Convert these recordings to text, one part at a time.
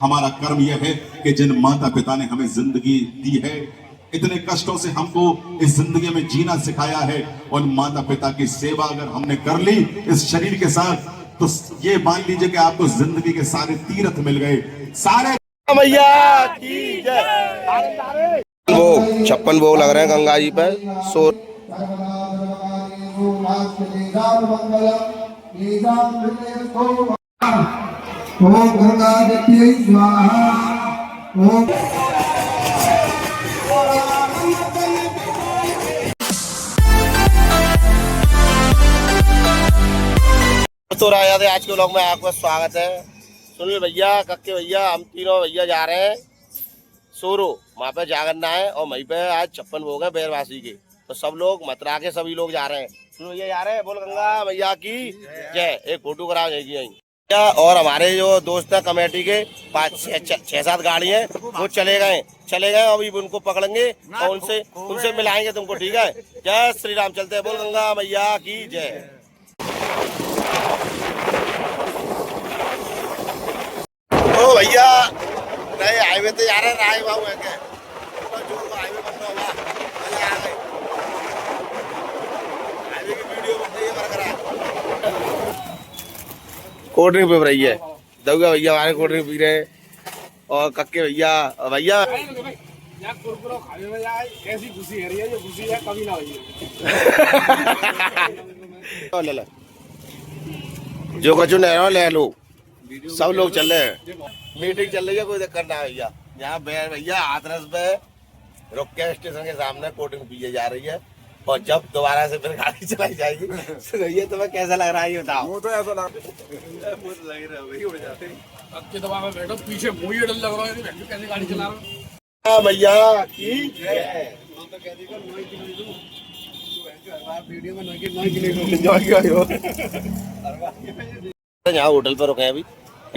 हमारा कर्म यह है कि जिन माता पिता ने हमें जिंदगी दी है, इतने कष्टों से हमको इस जिंदगी में जीना सिखाया है, उन माता पिता की सेवा अगर हमने कर ली इस शरीर के साथ, तो ये मान लीजिए कि आपको जिंदगी के सारे तीर्थ मिल गए। सारे मैया की जय। भोग 56 भोग लग रहे हैं गंगा जी पर। सो ओम गंगा देवी स्वाहा। ओम तो राजा थे आज के व्लॉग में आपका स्वागत है। सुनील भैया, कक्के भैया, हम तीनों भैया जा रहे हैं सोरो, वहाँ पे जागरना है और वहीं पे आज 56 भोग है बैरवासी के। तो सब लोग मतरा के सभी लोग जा रहे हैं। सुनील भैया जा रहे हैं। बोल गंगा मैया की जय। एक फोटो करा जाएगी और हमारे जो दोस्त है कमेटी के 5-6-7 गाड़ी है, वो चले गए अभी उनको पकड़ेंगे और उनसे मिलाएंगे तुमको, ठीक है। जय श्री राम। चलते हैं। बोल गंगा मैया की जय। ओ भैया नए हाईवे पे जा रहे हैं, राय बाबू है क्या जो हाईवे बन रहा होगा, मजा आ गई। हाईवे की वीडियो बन रही है बरकरार। कोल्ड ड्रिंक पी रही है दऊगा भैया, हमारे कोल्ड ड्रिंक पी रहे हैं। और कक्के भैया कैसी खुशी है ये खुशी है कभी ना हुई। ले जो कचू ले लो। सब लोग चल रहे हैं, मीटिंग चल रही है, कोई दिक्कत ना है भैया। यहाँ भैया हाथरस पे रुक के स्टेशन के सामने कोल्ड ड्रिंक पी जा रही है। और जब दोबारा से फिर गाड़ी चलाई जाएगी तो ये तुम्हें कैसा लग रहा है ये बताओ। वो तो ऐसा लग रहा है आपके दबाव में बैठो, पीछे मुझे डर लग रहा है कैसे गाड़ी चला रहा हूँ। भैया की जय। यहाँ होटल पर रुके हैं अभी।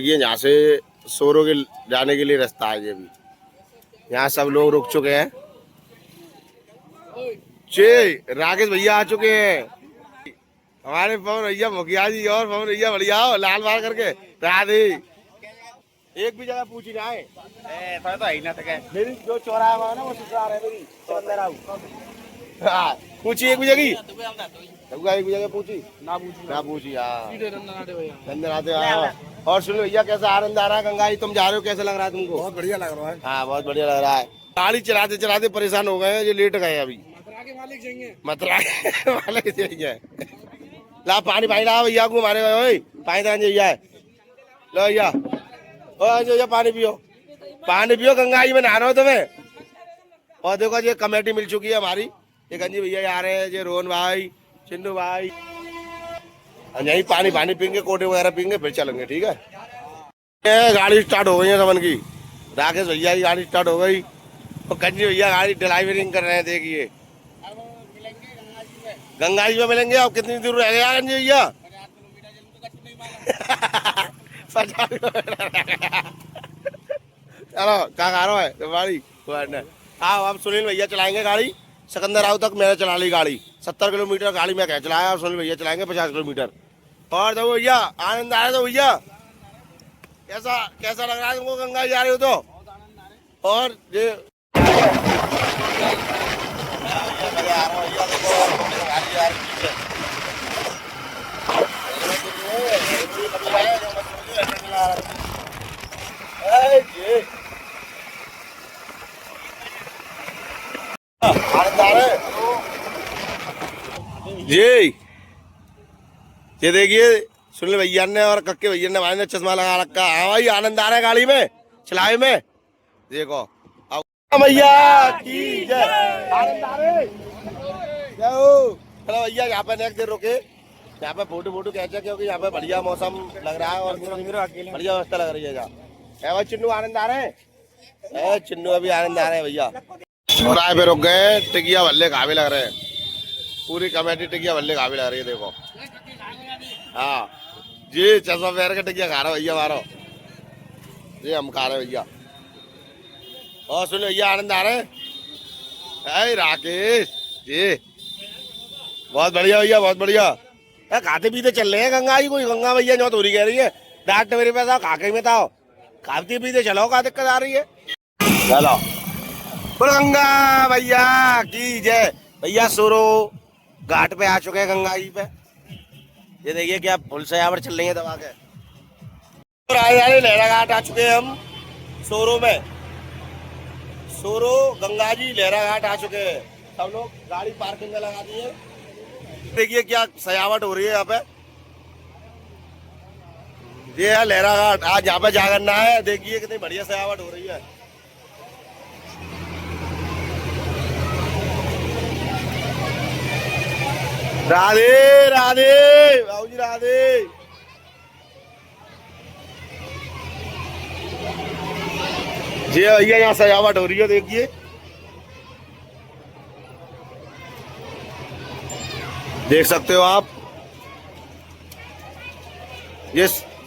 ये यहाँ से सोरो के जाने के लिए रास्ता है। ये अभी यहाँ सब लोग रुक चुके हैं। राकेश भैया आ चुके हैं, हमारे पवन भैया मुखिया जी और पवन भैया बढ़िया हो लाल बाल करके। राधे एक भी जगह पूछी ना है तो ही ना तक मेरी जो चौराहा हुआ ना वो ससुराल है मेरी पूछी एक भी जगह एक भी जगह पूछी ना पूछी। हाँ और सुनो भैया कैसा आनंद आ रहा है गंगा जी, तुम जा रहे हो, कैसा लग रहा है तुमको? बहुत बढ़िया लग रहा है। हाँ बहुत बढ़िया लग रहा है। गाड़ी चलाते चलाते परेशान हो गए हैं, ये लेट गए अभी। मथुरा के मालिक चाहिए, मथुरा के मालिक चाहिए। ला पानी ला भैया को मारे गए पानी भैया लो भैया ओ पानी पियो गंगा जी में नहा रहे हो तुम्हें। और देखो ये कमेटी मिल चुकी है हमारी। ये गंजी भैया आ रहे हैं, ये रोहन भाई, चिन्नू भाई, यही पानी पीएंगे, कोटे वगैरह पीएंगे, फिर चलेंगे, ठीक है। गाड़ी स्टार्ट हो गई है सबन की। राकेश भैया की गाड़ी स्टार्ट हो गई और गंजी भैया गाड़ी ड्राइवरिंग कर रहे हैं। देखिए गंगा जी में मिलेंगे। अब कितनी दूर रह गया गंजी भैया? 50 किलोमीटर। चलो क्या खा रहा है तुम्हारी? हाँ अब सुनील भैया चलाएंगे गाड़ी सिकंदर राव तक। मैंने चला ली गाड़ी 70 किलोमीटर गाड़ी में क्या चलाया, और सुनील भैया चलाएंगे 50 किलोमीटर। और दो भैया आनंद आ रहा है। तो भैया कैसा लग रहा है तुमको गंगा जा रहे हो तो? और ये ये देखिए सुनील भैया ने और कक्के भैया ने भाई ने चश्मा लगा रखा। हाँ भाई आनंद आ रहा है गाड़ी में चलाए में। देखो अब भैया की जय। आनंद आ रहे चलो भैया यहाँ पे नेक्स्ट देर रुके, यहाँ पे फोटो कैसे, क्योंकि यहाँ पे बढ़िया मौसम लग रहा है और बढ़िया व्यवस्था लग रही है। भाई चिन्नू आनंद आ रहे हैं, चिन्नू अभी आनंद आ रहे हैं भैया। राय पे रुक गए, टिकिया भल्ले खावे लग रहे हैं। पूरी कमेटी टिकिया भल्ले खावे लग रही है। देखो हाँ जी चश्मा पहन के टिकिया खा रहा भैया मारो जी, हम खा रहे भैया। और सुनो भैया आनंद आ रहे हैं। राकेश जी बहुत बढ़िया भैया, बहुत बढ़िया। खाते पीते चल रहे हैं गंगा जी। कोई गंगा भैया जो थोड़ी कह रही है डांट मेरे पास आओ खाके में था खाते पीते चलो, क्या दिक्कत आ रही है। चलो बोल गंगा भैया की जय। भैया सोरो घाट पे आ चुके हैं, गंगा जी पे। ये देखिए क्या फुल सजावट चल रही है दबा के। राजधानी लहरा घाट आ चुके हैं हम सोरो में। सोरो गंगा जी लहरा घाट आ चुके हैं। सब लोग गाड़ी पार्किंग में लगा दी है। देखिए क्या सजावट हो रही है यहाँ पे। ये है लहरा घाट, आज यहाँ पे जागरना है। देखिए कितनी बढ़िया सजावट हो रही है। राधे राधे बाबू जी, राधे। जी भैया यहाँ सजावट हो रही है, देखिए। देख सकते हो आप।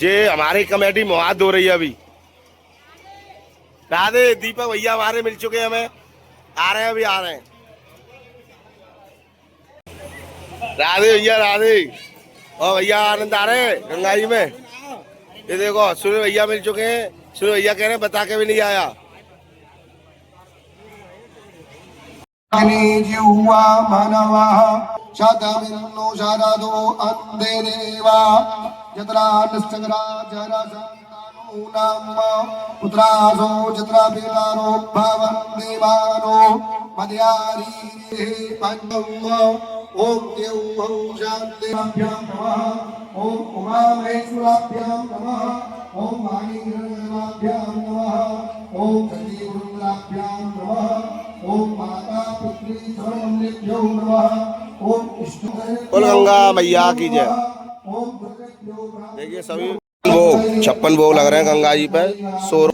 ये हमारी कमेटी मुहाद हो रही है अभी। राधे। दीपक भैया हमारे मिल चुके हैं, हमें आ रहे हैं, अभी आ रहे हैं। राधे भैया, राधे। और भैया आनंद आ रहे हैं गंगा जी में। ये देखो सूर्य भैया मिल चुके हैं। सूर्य भैया कह रहे हैं बता के भी नहीं आया। जिह्वा मानवा शतमिन्नो शरदो अन्धे देवा यत्रा निश्चक्रा जरा संतानूनाम पुत्रासो यत्रा पितारो भवन् देवानो मध्यारी पंचम। ओम देवो शान्तिभ्यां नमः। ओम उमामहेश्वराभ्यां नमः। ओम वाणीग्रहणाभ्यां नमः। ओम सतीरुद्राभ्यां नमः। ओम माता पुत्री सर्वमन्यभ्यो नमः। ओम विष्णु बोल गंगा मैया की जय। देखिए सभी भोग 56 भोग लग रहे हैं गंगा जी पे। सोरो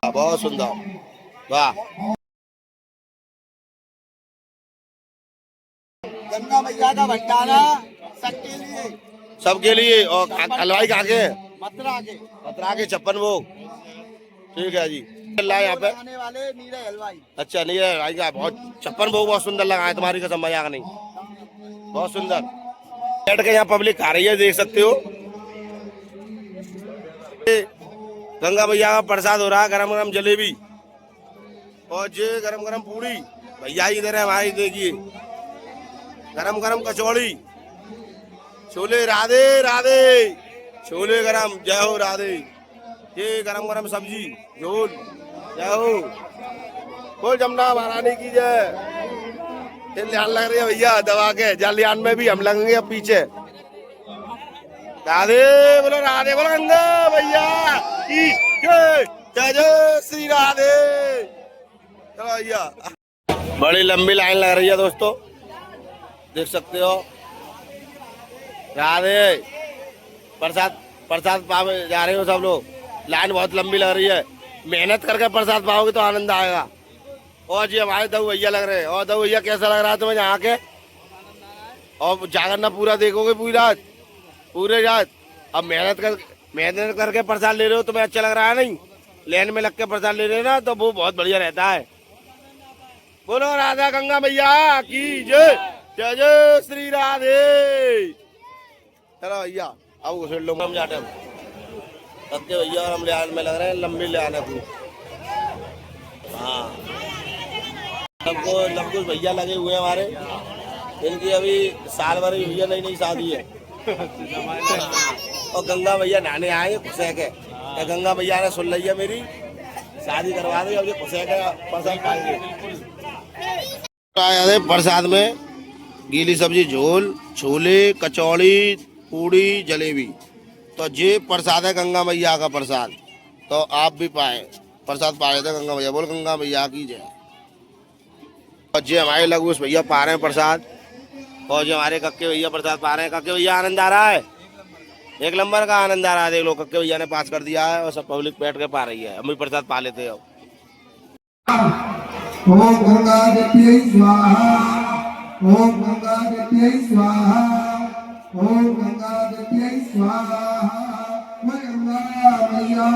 बहुत सुंदर, वाह। गंगा मैया का भंडारा सबके लिए, सबके लिए। और हलवाई कहाँ के? मथुरा के। मथुरा के 56 भोग। ठीक है जी। यहाँ पे आने वाले नीरा हलवाई। अच्छा नीरा हलवाई का बहुत 56 भोग बहुत सुंदर लगा है। तुम्हारी कसम मजा नहीं, बहुत सुंदर। बैठ के यहाँ पब्लिक खा रही है, देख सकते हो। गंगा मैया का प्रसाद हो रहा है, गरम गरम जलेबी और जे गरम गरम पूड़ी। भैया ही इधर है हमारी, देखिए गरम गरम कचौड़ी, छोले। राधे राधे। छोले गरम, जय हो राधे। ये गरम गरम सब्जी झोल, जय हो। बोल जमुना महारानी की जय। ध्यान लग रही है भैया दबा के। जलियान में भी हम लगेंगे अब पीछे। राधे बोलो, राधे बोलो गंगा भैया की जय। जय जय श्री राधे। चलो भैया, बड़ी लंबी लाइन लग रही है दोस्तों, देख सकते हो। राधे। प्रसाद प्रसाद पावे जा रहे हो सब लोग। लाइन बहुत लंबी लग रही है। मेहनत करके प्रसाद पाओगे तो आनंद आएगा। और जी हमारे दऊ भैया लग रहे हैं। और दऊ भैया कैसा लग रहा है तुम्हें यहाँ के? और जागरना पूरा देखोगे पूरी रात, पूरे रात। अब मेहनत करके प्रसाद ले रहे हो, तुम्हें अच्छा लग रहा है? नहीं, लाइन में लग के प्रसाद ले रहे हो ना, तो वो बहुत बढ़िया रहता है। बोलो राधा गंगा मैया की जय। जय जय श्री राधे। चलो भैया अब घुसेड़ लो। हम जाते हैं सत्य भैया और हम लिहान में लग रहे हैं, लंबी लिहान है पूरी। हाँ, सबको लंबू भैया लगे हुए हैं हमारे। इनकी अभी साल भर हुई है, नई शादी है। और गंगा भैया नहाने आए खुशे के। गंगा भैया ने सुन लिया मेरी शादी करवा दी, अब ये खुशे के प्रसाद पाएंगे। प्रसाद में गीली सब्जी, झोल, छोले, कचौड़ी, पूड़ी, जलेबी। तो ये प्रसाद है गंगा मैया का प्रसाद। तो आप भी पाए प्रसाद पा रहे थे गंगा मैया। बोल गंगा मैया की जय। और जे हमारे लगूस भैया पा रहे हैं प्रसाद, और जो हमारे कक्के भैया प्रसाद पा रहे हैं। कक्के भैया आनंद आ रहा है, एक नंबर का आनंद आ रहा है। देख लो कक्के भैया ने पास कर दिया है और सब पब्लिक बैठ के पा रही है। हम भी प्रसाद पा लेते हैं। ओम गंगा देवी स्वाहा। ओम गंगा देवी स्वाहा। ओम गंगा देवी स्वाहा। गंगा मैया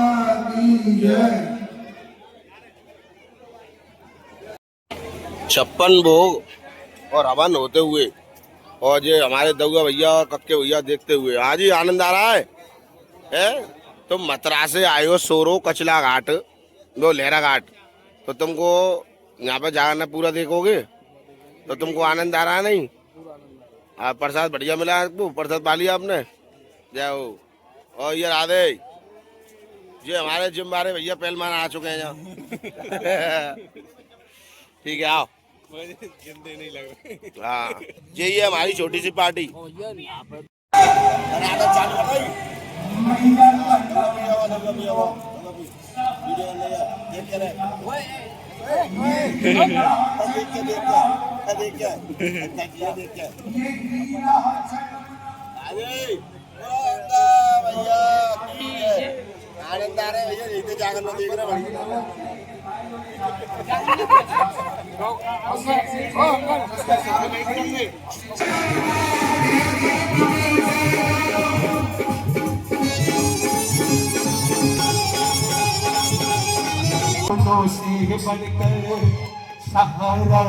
की जय। 56 भोग और हवन होते हुए और ये हमारे दउआ भैया और कक्के भैया देखते हुए आज ही आनंद आ रहा है? तुम मथुरा से आए हो सोरो कचला घाट वो लहरा घाट, तो तुमको यहाँ पे जाना पूरा देखोगे तो तुमको आनंद आ रहा है नहीं? आप प्रसाद बढ़िया मिला आपको, प्रसाद पा लिया आपने? जाओ। और ये राधे ये हमारे जिम वाले भैया पहलवान आ चुके हैं यहाँ। ठीक है आओ। नहीं लग रहा। हाँ यही है हमारी छोटी सी पार्टी। आनंद आ रहा है भैया, यही तो जाकर देख रहे बढ़िया। से बनकर सहारा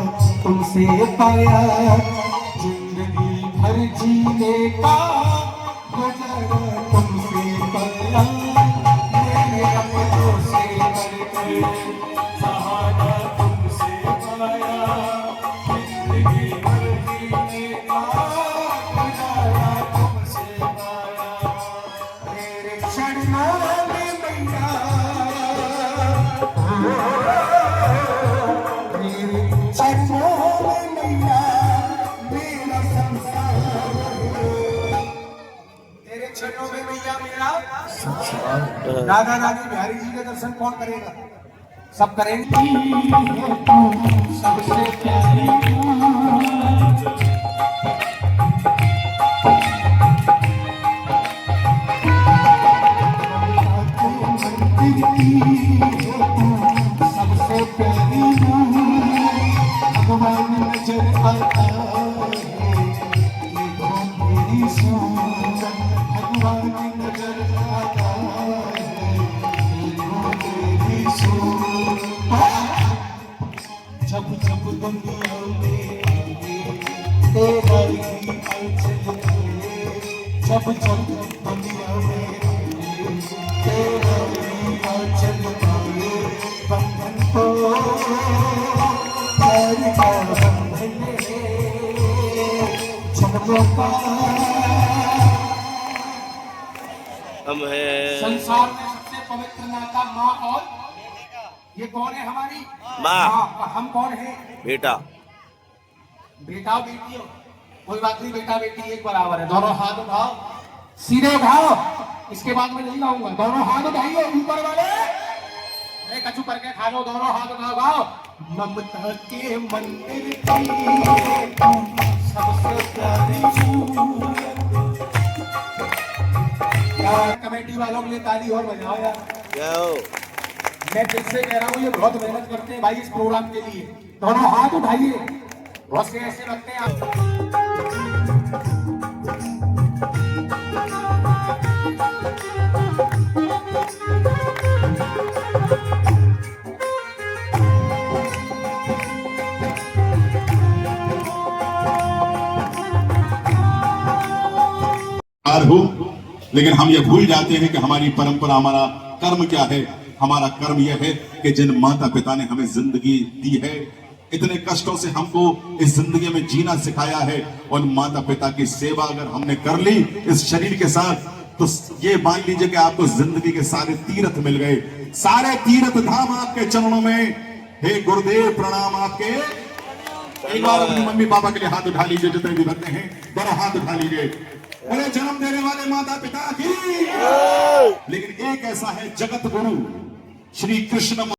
तुमसे पाया, जिंदगी भर जीने का गुजारा तुमसे पाया, मेरे अपनों से बनकर सहारा तुमसे पाया, जिंदगी भर जीने का गुजारा तुमसे पाया, मेरे चरणों में मैया राधा रानी बिहारी जी के दर्शन कौन करेगा? सब करेंगे। सबसे प्यारी सबसे प्यारी भगवान नजर आता है, मेरी सूरत भगवान नजर आता है, मेरी सूरत जब जब दुनिया में तेरा ही आंचल है, जब जब दुनिया में तेरा ही आंचल है, बंधन को प्यार का बंधन है, जन्मों का हम है संसार में सबसे पवित्र नाता माँ और ये कौन है? हमारी माँ। और हम कौन है? बेटा। बेटा बेटी हो कोई बात नहीं, बेटा बेटी एक बराबर है। दोनों हाथ उठाओ, सीधे उठाओ, इसके बाद मैं नहीं गाऊंगा। दोनों हाथ उठाइए ऊपर वाले, कचू करके खा लो। दोनों हाथ उठाओ। ममता के मंदिर की सबसे प्यारी कमेटी वालों के लिए ताली और बजाओ यार। मैं दिल से कह रहा हूँ, ये बहुत मेहनत करते हैं भाई इस प्रोग्राम के लिए। दोनों हाथ उठाइए, बहुत से ऐसे लगते हैं आप। हो, लेकिन हम ये भूल जाते हैं कि हमारी परंपरा, हमारा कर्म क्या है। हमारा कर्म यह है कि जिन माता पिता ने हमें जिंदगी दी है, इतने कष्टों से हमको इस जिंदगी में जीना सिखाया है, और माता पिता की सेवा अगर हमने कर ली इस शरीर के साथ, तो ये मान लीजिए कि आपको जिंदगी के सारे तीर्थ मिल गए। सारे तीर्थ धाम आपके चरणों में। हे गुरुदेव प्रणाम आपके। एक बार अपने मम्मी पापा के लिए हाथ उठा लीजिए, जितने भी बंदे हैं दोनों हाथ उठा लीजिए। बोले जन्म देने वाले माता पिता की। लेकिन एक ऐसा है जगत गुरु श्री कृष्ण।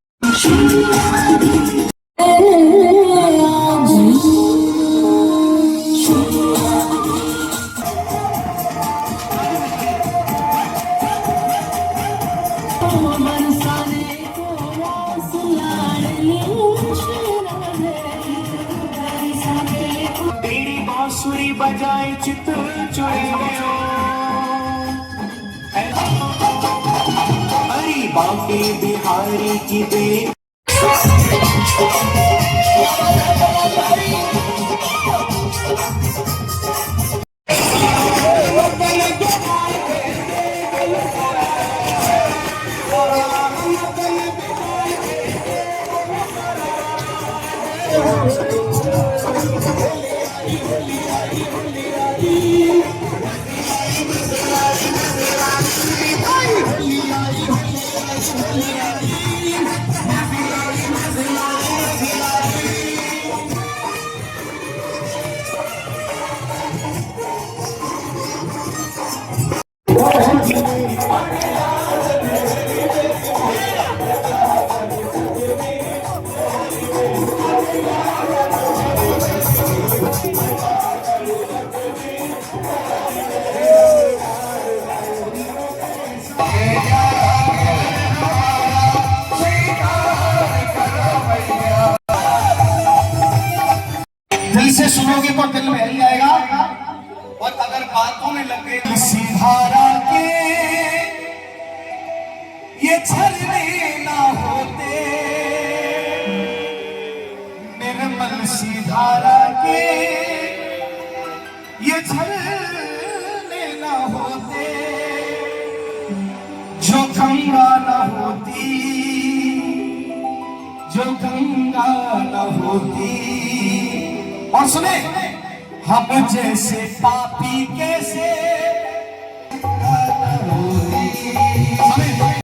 तेरी बांसुरी बजाए चित चुरे गयो, हरी बांके बिहारी की दे दिल से सुनोगे तो दिल में ही आएगा, और अगर बातों में लगे धारा के ये झरने ना होते, निर्मल सी धारा के ये झरने ना होते, जो गंगा ना होती, जो गंगा ना होती। और सुने, हम जैसे पापी कैसे